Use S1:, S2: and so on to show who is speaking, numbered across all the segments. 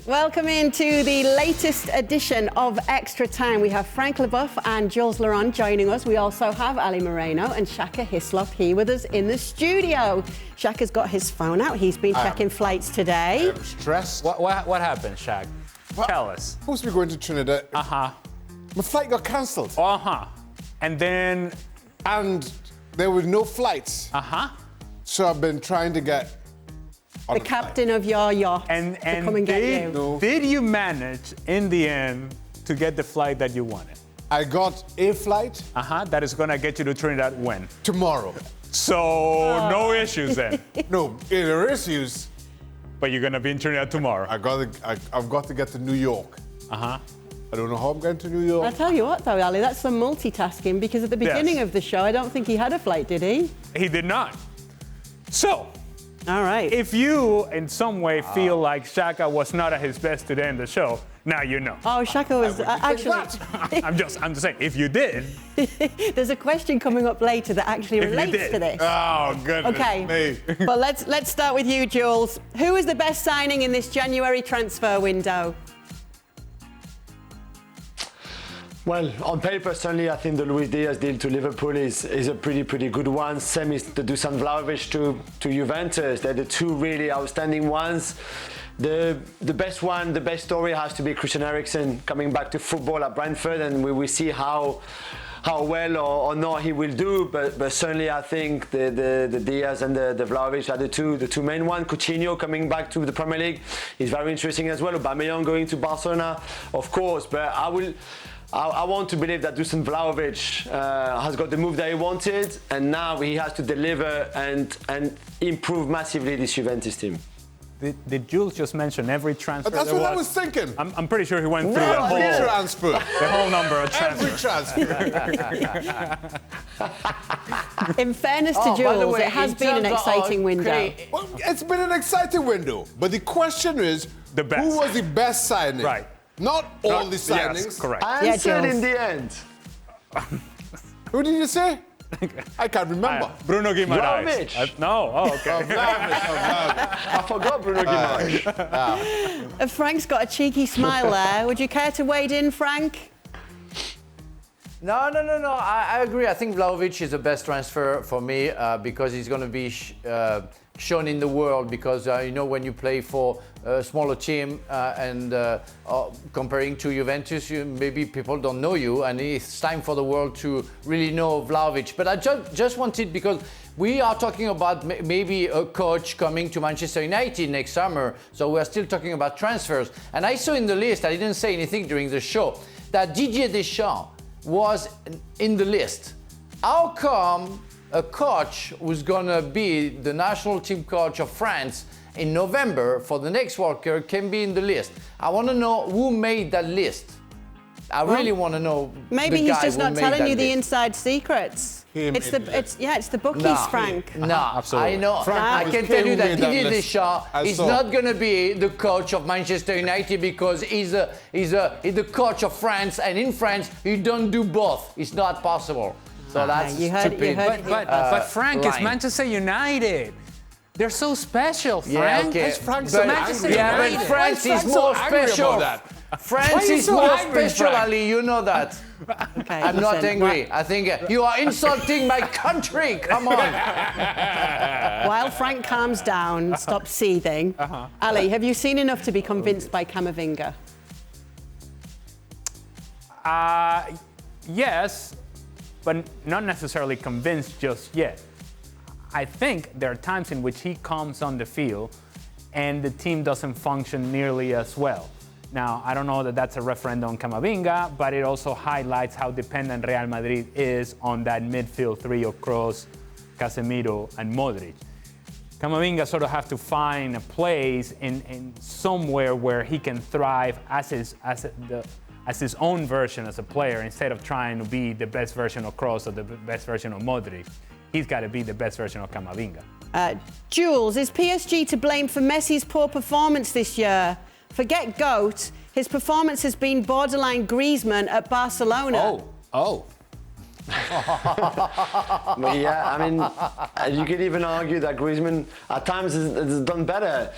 S1: Welcome into the latest edition of Extra Time. We have Frank Leboeuf and Jules Laurent joining us. We also have Ali Moreno and Shaka Hislop here with us in the studio. Shaka's got his phone out. He's been checking flights today.
S2: I'm stressed.
S3: What happened, Shaq? Tell us.
S2: Supposed to be going to Trinidad.
S3: Uh-huh.
S2: My flight got cancelled.
S3: Uh-huh. And then...
S2: And there were no flights.
S3: Uh-huh.
S2: So I've been trying to get on
S1: The captain of your yacht
S3: And
S1: to come and get you.
S2: No.
S3: did you manage, in the end, to get the flight that you wanted?
S2: I got a flight
S3: Uh-huh. That is going to get you to Trinidad when?
S2: tomorrow.
S3: So, no issues then.
S2: No, there are issues.
S3: But you're going to be in Trinidad tomorrow.
S2: I've got to get to New York.
S3: Uh-huh.
S2: I don't know how I'm going to New
S1: I'll
S2: York.
S1: tell you what though, Ali, that's some multitasking because at the beginning of the show, I don't think he had a flight, did he?
S3: He did not. So,
S1: All right.
S3: if you, in some way, feel like Shaka was not at his best today in the show, now you know.
S1: Oh, Shaka was actually...
S3: I'm just saying, if you did...
S1: There's a question coming up later that actually
S3: If you
S1: relates
S3: did.
S1: to this.
S2: Oh, goodness
S1: Okay,
S2: me.
S1: but let's start with you, Jules. Who is the best signing in this January transfer window?
S4: Well, on paper, certainly, I think the Luis Diaz deal to Liverpool is a pretty good one. Same is the Dusan Vlahovic to Juventus. They're the two really outstanding ones. The best one, the best story has to be Christian Eriksen coming back to football at Brentford, and we will see how well or not he will do. But certainly, I think the Diaz and the Vlahovic are the two main ones. Coutinho coming back to the Premier League is very interesting as well. Aubameyang going to Barcelona, of course, but I want to believe that Dusan Vlahovic has got the move that he wanted, and now he has to deliver and improve massively this Juventus team.
S3: Did Jules just mention every transfer
S2: That's
S3: there
S2: what I was thinking.
S3: I'm pretty sure he went through
S2: Every
S3: the
S2: transfer.
S3: whole number of transfers.
S2: Every transfer.
S1: In fairness to
S5: by the
S1: Jules,
S5: way,
S1: it has
S5: in
S1: been an
S5: terms of-
S1: exciting window.
S2: Well, it's been an exciting window. But the question is,
S3: The best.
S2: who was the best signing?
S3: Right.
S2: Not all the signings.
S3: Yes, correct.
S4: Answered
S1: Jules.
S4: in the end.
S2: Who did you say? I can't remember.
S3: Bruno Guimaraes.
S4: Vlahovic.
S3: No, oh, okay.
S4: I forgot Bruno Guimaraes.
S1: Frank's got a cheeky smile there. Would you care to wade in, Frank?
S5: No. I agree. I think Vlahovic is the best transfer for me because he's going to be shown in the world. Because when you play for a smaller team and comparing to Juventus, maybe people don't know you, and it's time for the world to really know Vlahovic. But I just wanted, because we are talking about maybe a coach coming to Manchester United next summer, so we're still talking about transfers. And I saw in the list, I didn't say anything during the show, that Didier Deschamps was in the list. How come a coach who's gonna be the national team coach of France in November for the next World Cup can be in the list? I want to know who made that list. I really want to know.
S1: Maybe
S5: the
S1: he's
S5: guy
S1: just
S5: who
S1: not
S5: made
S1: telling
S5: that
S1: you the
S5: list.
S1: inside secrets. It's the bookies,
S5: No.
S1: Frank.
S5: No,
S3: Absolutely.
S5: I know.
S2: Frank,
S5: I
S2: it was
S5: can tell you
S2: Kane
S5: that
S2: who made that
S5: Didier
S2: list.
S5: Deschamps
S2: I
S5: is
S2: saw.
S5: not going to be the coach of Manchester United because he's the coach of France, and in France you don't do both. It's not possible. So that's
S1: you heard-
S5: stupid.
S1: you heard-
S3: But Frank, it's
S5: line.
S3: Manchester United. They're so special, Frank.
S5: Yeah, okay.
S2: Frank's
S5: But-
S2: so
S3: Manchester
S2: angry.
S5: Yeah, but
S3: United.
S5: France
S2: Why is
S5: is
S2: Frank so
S5: more
S2: angry
S5: special.
S2: about that? Why
S5: France
S2: are you
S5: is
S2: so
S5: more
S2: angry,
S5: special,
S2: Frank?
S5: Ali. You know that.
S1: Okay,
S5: I'm not
S1: listen,
S5: angry. I think you are insulting my country. Come on.
S1: While Frank calms down, stops seething, Ali, have you seen enough to be convinced by Camavinga?
S3: Yes, but not necessarily convinced just yet. I think there are times in which he comes on the field and the team doesn't function nearly as well. Now, I don't know that that's a referendum on Camavinga, but it also highlights how dependent Real Madrid is on that midfield three of Kroos, Casemiro, and Modric. Camavinga sort of have to find a place in somewhere where he can thrive as his own version as a player, instead of trying to be the best version of Kroos or the best version of Modric. He's got to be the best version of Camavinga.
S1: Jules, is PSG to blame for Messi's poor performance this year? Forget GOAT, his performance has been borderline Griezmann at Barcelona.
S3: Oh.
S4: But yeah, I mean, you could even argue that Griezmann at times has done better.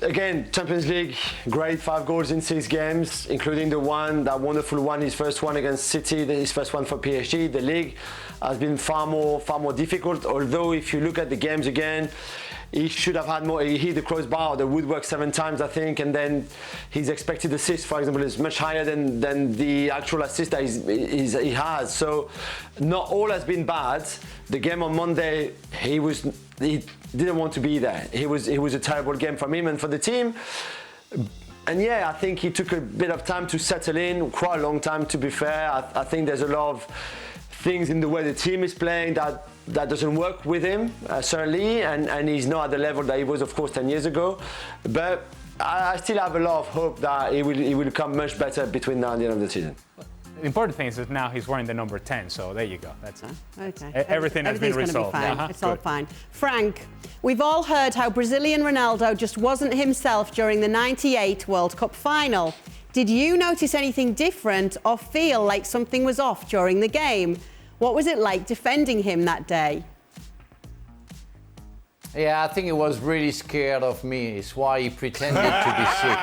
S4: Again, Champions League, great, 5 goals in 6 games, including that wonderful one, his first one against City, his first one for PSG. The league has been far more difficult, although if you look at the games again, he should have had more. He hit the crossbar or the woodwork 7 times, I think, and then his expected assist, for example, is much higher than the actual assist that he has. So not all has been bad. The game on Monday, he didn't want to be there. It was a terrible game for him and for the team. And yeah, I think he took a bit of time to settle in, quite a long time to be fair. I think there's a lot of things in the way the team is playing that doesn't work with him, certainly, and he's not at the level that he was, of course, 10 years ago. But I still have a lot of hope that he will come much better between now and the end of the season.
S3: The important thing is that now he's wearing the number 10, so there you go. That's
S1: Okay.
S3: Everything has been resolved.
S1: Be fine. It's all fine. Frank, we've all heard how Brazilian Ronaldo just wasn't himself during the '98 World Cup final. Did you notice anything different or feel like something was off during the game? What was it like defending him that day?
S5: Yeah, I think he was really scared of me. It's why he pretended to be sick.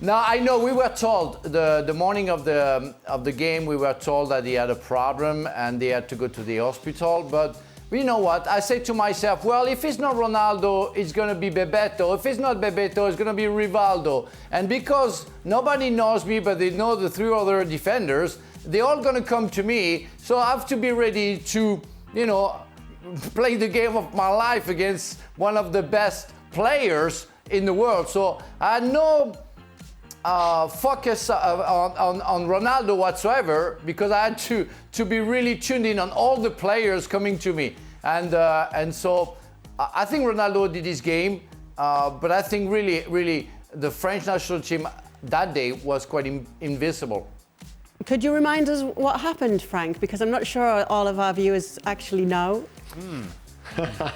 S5: Now I know we were told the morning of the game, we were told that he had a problem and they had to go to the hospital. But you know what? I say to myself, well, if it's not Ronaldo, it's going to be Bebeto. If it's not Bebeto, it's going to be Rivaldo. And because nobody knows me, but they know the 3 other defenders, they're all going to come to me. So I have to be ready to, play the game of my life against one of the best players in the world. So I had no focus on Ronaldo whatsoever, because I had to be really tuned in on all the players coming to me, and so I think Ronaldo did his game, but I think really the French national team that day was quite invisible.
S1: Could you remind us what happened, Frank? Because I'm not sure all of our viewers actually know.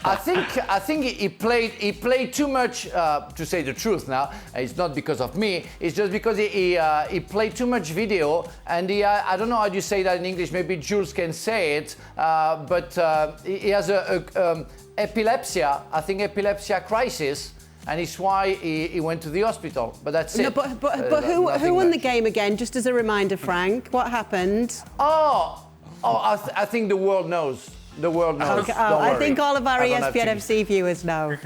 S5: I think he played too much. To say the truth, now it's not because of me. It's just because he played too much video, and I don't know how you say that in English. Maybe Jules can say it, but he has a epilepsy. I think epilepsy crisis, and it's why he went to the hospital. But that's it.
S1: No, but who won the game again? Just as a reminder, Frank, what happened?
S5: I think the world knows. The world knows.
S1: Okay. I think all of our ESPN FC viewers know.
S3: If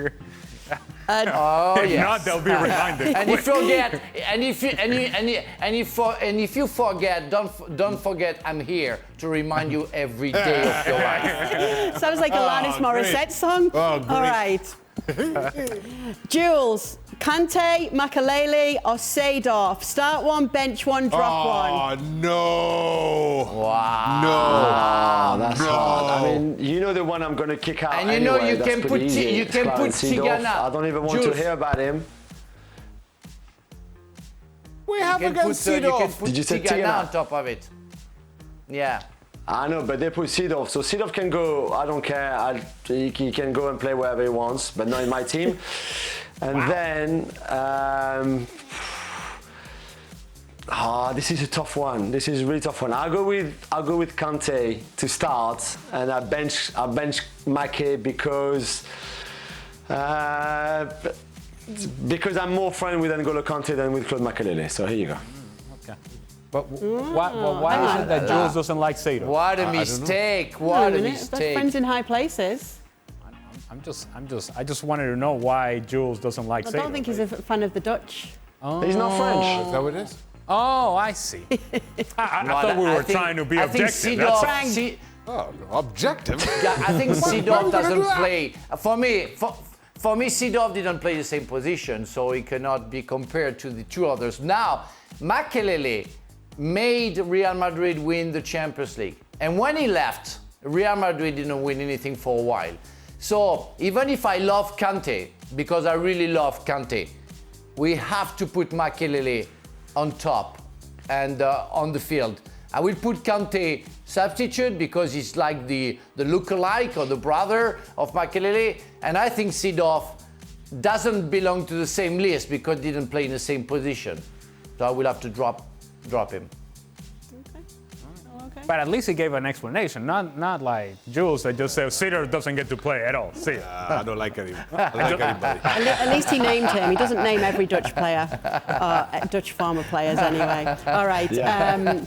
S5: yes.
S3: not, they'll be reminded.
S5: And if you forget, don't forget I'm here to remind you every day of your life.
S1: Sounds like a Alanis Morissette song.
S2: Oh, great.
S1: All right. Jules, Kante, Makelele or Seedorf? Start one, bench one, drop one.
S2: Oh, no.
S5: Wow.
S2: No.
S4: That's hard. I mean, you know the one I'm going to kick out.
S5: And
S4: anyway.
S5: you
S4: That's
S5: can
S4: pretty
S5: put
S4: easy.
S5: you can put
S4: Clarence Seedorf.
S5: Tigana.
S4: I don't even want to hear about him.
S2: We have
S5: You can
S2: against Seedorf.
S5: put
S4: Did you say
S5: Tigana
S4: Tigana?
S5: on top of it. Yeah.
S4: I know, but they put Seedorf, so Seedorf can go. I don't care. He can go and play wherever he wants, but not in my team. And then, this is a tough one. This is a really tough one. I'll go with Kante to start, and I bench Make because I'm more friend with N'Golo Kante than with Claude Makelele. So here you go.
S3: Okay. But why is it that Jules doesn't like Seedorf?
S5: What a mistake! What a
S1: They're
S5: mistake!
S1: friends in high places.
S3: I just wanted to know why Jules doesn't like
S1: I
S3: Seedorf.
S1: don't think he's a fan of the Dutch.
S4: He's not French.
S2: Is that what it is?
S3: Oh, I see. I thought we were trying to be objective.
S5: Seedorf,
S2: Oh, objective.
S5: I think
S2: Why
S5: Seedorf
S2: would I do
S5: doesn't
S2: that?
S5: play. For me, Seedorf didn't play the same position, so he cannot be compared to the 2 others. Now, Makelele made Real Madrid win the Champions League. And when he left, Real Madrid didn't win anything for a while. So even if I love Kante, because I really love Kante, we have to put Makelele on top and on the field. I will put Kante substitute because he's like the lookalike or the brother of Makelele. And I think Seedorf doesn't belong to the same list because he didn't play in the same position. So I will have to drop him.
S1: Okay.
S3: But at least he gave an explanation, not like Jules that just said Seedorf doesn't get to play at all. See,
S2: I don't like anybody. I don't like anybody.
S1: At least he named him. He doesn't name every Dutch player, Dutch former players anyway. All right,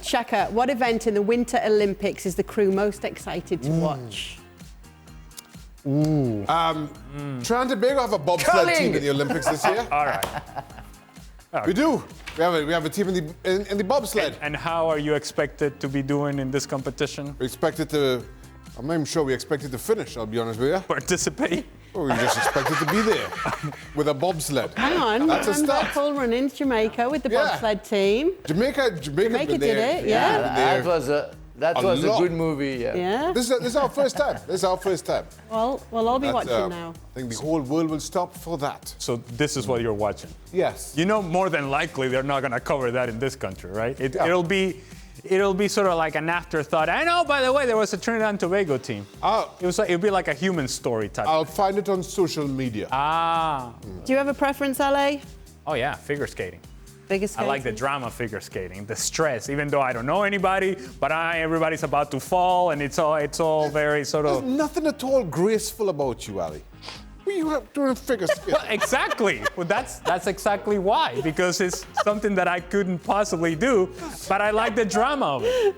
S1: Shaka, what event in the Winter Olympics is the crew most excited to watch?
S2: Trinidad and Tobago have a bobsled team in the Olympics this year.
S3: all right.
S2: We do. We have a team in the bobsled.
S3: And how are you expected to be doing in this competition?
S2: We expected to. I'm not even sure we expected to finish. I'll be honest with you.
S3: Participate?
S2: Well, we just expected to be there with a bobsled.
S1: Hang on,
S2: That's a start.
S1: Full run in Jamaica with the bobsled team.
S2: Jamaica
S1: did it, yeah.
S5: That was a good movie.
S1: Yeah.
S2: This is our first time. This is our first time.
S1: Well, we'll all be watching now.
S2: I think the whole world will stop for that.
S3: So this is what you're watching.
S2: Yes.
S3: You know, more than likely they're not going to cover that in this country, right? It'll be sort of like an afterthought. I know, by the way, there was a Trinidad and Tobago team. It'll be like a human story type.
S2: I'll find it on social media.
S1: Do you have a preference, LA?
S3: Oh yeah, figure skating.
S1: Figure skating?
S3: I like the drama of figure skating, the stress. Even though I don't know anybody, but everybody's about to fall, and it's all very sort of.
S2: There's nothing at all graceful about you, Ali. What are you doing figure skating?
S3: Well, exactly. Well, that's exactly why. Because it's something that I couldn't possibly do, but I like the drama of it.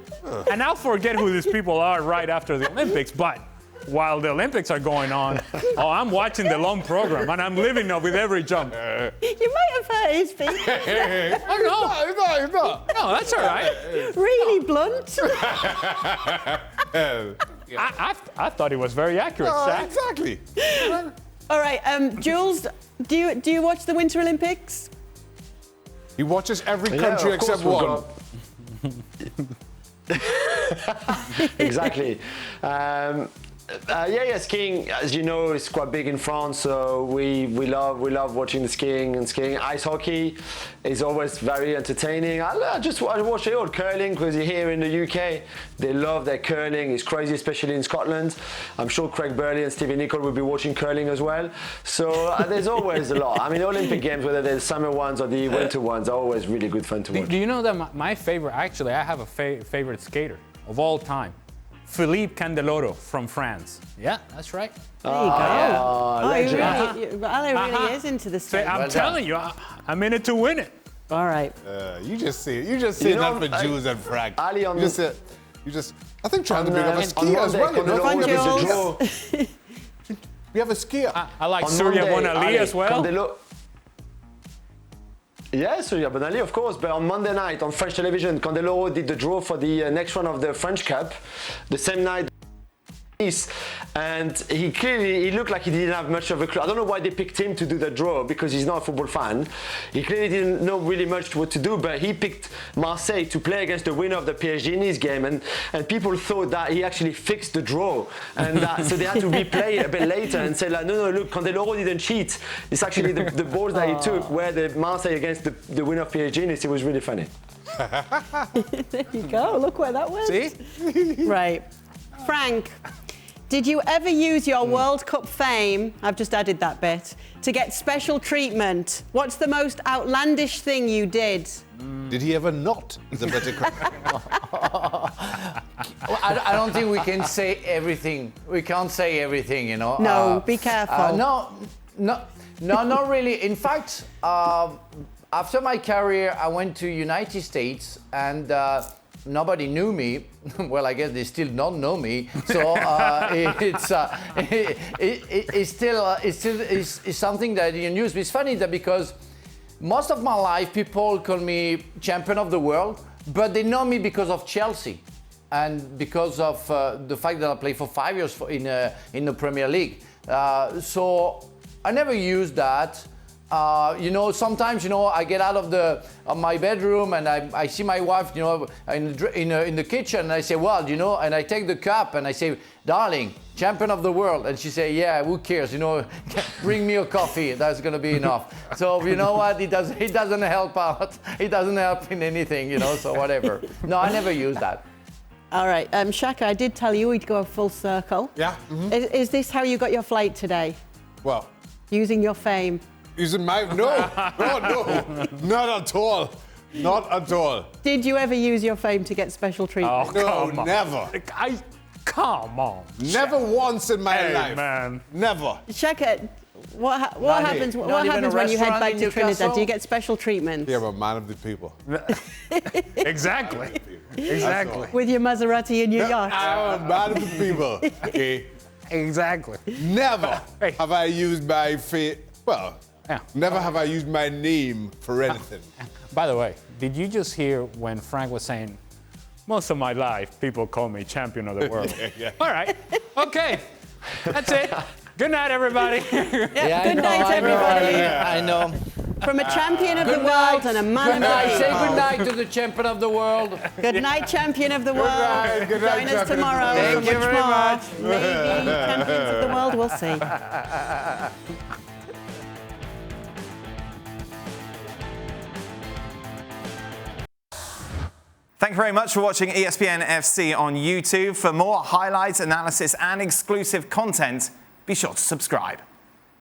S3: And I'll forget who these people are right after the Olympics, but while the Olympics are going on, I'm watching the long program, and I'm living up with every jump.
S1: You might have hurt his feet.
S3: Oh, no.
S2: He's not.
S3: No, that's all right.
S1: Really blunt.
S3: I thought it was very accurate, Shaq.
S2: Exactly.
S1: All right, Jules, do you watch the Winter Olympics?
S2: He watches every country except one.
S4: Exactly. Skiing, as you know, is quite big in France, so we love watching the skiing and skiing. Ice hockey is always very entertaining. I watch it all. Curling, because here in the UK, they love their curling. It's crazy, especially in Scotland. I'm sure Craig Burley and Stevie Nicol will be watching curling as well. So there's always a lot. I mean, Olympic Games, whether they're the summer ones or the winter ones, are always really good fun to watch.
S3: Do you know that my favorite, actually, I have a favorite skater of all time. Philippe Candeloro from France. Yeah, that's right.
S1: There you go.
S4: Legend.
S1: Ali really is into the sport.
S3: I'm telling you, I'm in it to win it.
S1: All right.
S2: You just say that for Jews and Frank.
S4: Ali,
S2: I think trying to bring up a skier as well. We have a skier.
S3: I like Surya Bonali as well.
S4: Yes, Surya Bonali, of course. But on Monday night on French television, Candeloro did the draw for the next round of the French Cup. The same night, and he looked like he didn't have much of a clue. I don't know why they picked him to do the draw, because he's not a football fan. He clearly didn't know really much what to do, but he picked Marseille to play against the winner of the PSG in his game, and people thought that he actually fixed the draw, and so they had to replay it a bit later and say like, no, look, Candeloro didn't cheat. It's actually the balls that he took were the Marseille against the winner of PSG, and it was really funny.
S1: There you go. Look where that went.
S3: See?
S1: Right. Frank, did you ever use your World Cup fame, I've just added that bit, to get special treatment? What's the most outlandish thing you did?
S2: Did he ever not? Is a better question.
S5: I don't think we can say everything. We can't say everything, you know.
S1: No, be careful.
S5: No, not really. In fact, after my career, I went to United States, and nobody knew me. Well, I guess they still don't know me. So it's something that you use. It's funny that because most of my life people call me champion of the world, but they know me because of Chelsea and because of the fact that I played for 5 years in the Premier League. So I never used that. Sometimes, I get out of my bedroom and I see my wife, in the kitchen, and I say, well, and I take the cup and I say, darling, champion of the world. And she say, yeah, who cares? Bring me a coffee. That's going to be enough. So you know what? It doesn't help out. It doesn't help in anything, so whatever. No, I never use that.
S1: All right. Shaka, I did tell you we'd go full circle.
S2: Yeah. Mm-hmm.
S1: Is this how you got your flight today?
S2: Well,
S1: using your fame?
S2: using my no, not at all. Not at all.
S1: Did you ever use your fame to get special treatment?
S3: Oh,
S2: No,
S3: come on.
S2: never.
S3: Come on.
S2: Never once in my
S3: Hey,
S2: life.
S3: man.
S2: Never.
S1: Shaka, what happens?
S5: Not
S1: What
S5: even
S1: happens
S5: a
S1: when you head
S5: restaurant
S1: back
S5: in
S1: to Trinidad?
S5: Newcastle?
S1: Do you get special treatment
S2: Yeah, I'm a man of the people.
S3: Exactly. Exactly.
S1: with your Maserati and your yacht?
S2: I'm a man of the people. Okay.
S3: Exactly.
S2: Never
S3: Hey.
S2: have I used my face. Well,
S3: Yeah.
S2: never have I used my name for anything.
S3: By the way, did you just hear when Frank was saying, most of my life, people call me champion of the world?
S2: Yeah.
S3: All right. Okay. That's it. Good night, everybody.
S5: Yeah,
S1: Good night, everybody.
S5: I know.
S1: From a champion of the
S5: Good
S1: world
S5: night.
S1: and a man
S5: Good
S1: of
S5: night.
S1: the
S5: Say
S1: people.
S5: good night to the champion of the world.
S1: Good night, champion of the world.
S2: night, good night,
S1: Join us
S2: champion of the
S1: tomorrow
S2: world.
S1: for
S5: Thank you
S1: much
S5: very
S1: more.
S5: much.
S1: Maybe champions of the world. We'll see.
S6: Thank you very much for watching ESPN FC on YouTube. For more highlights, analysis and exclusive content, be sure to subscribe.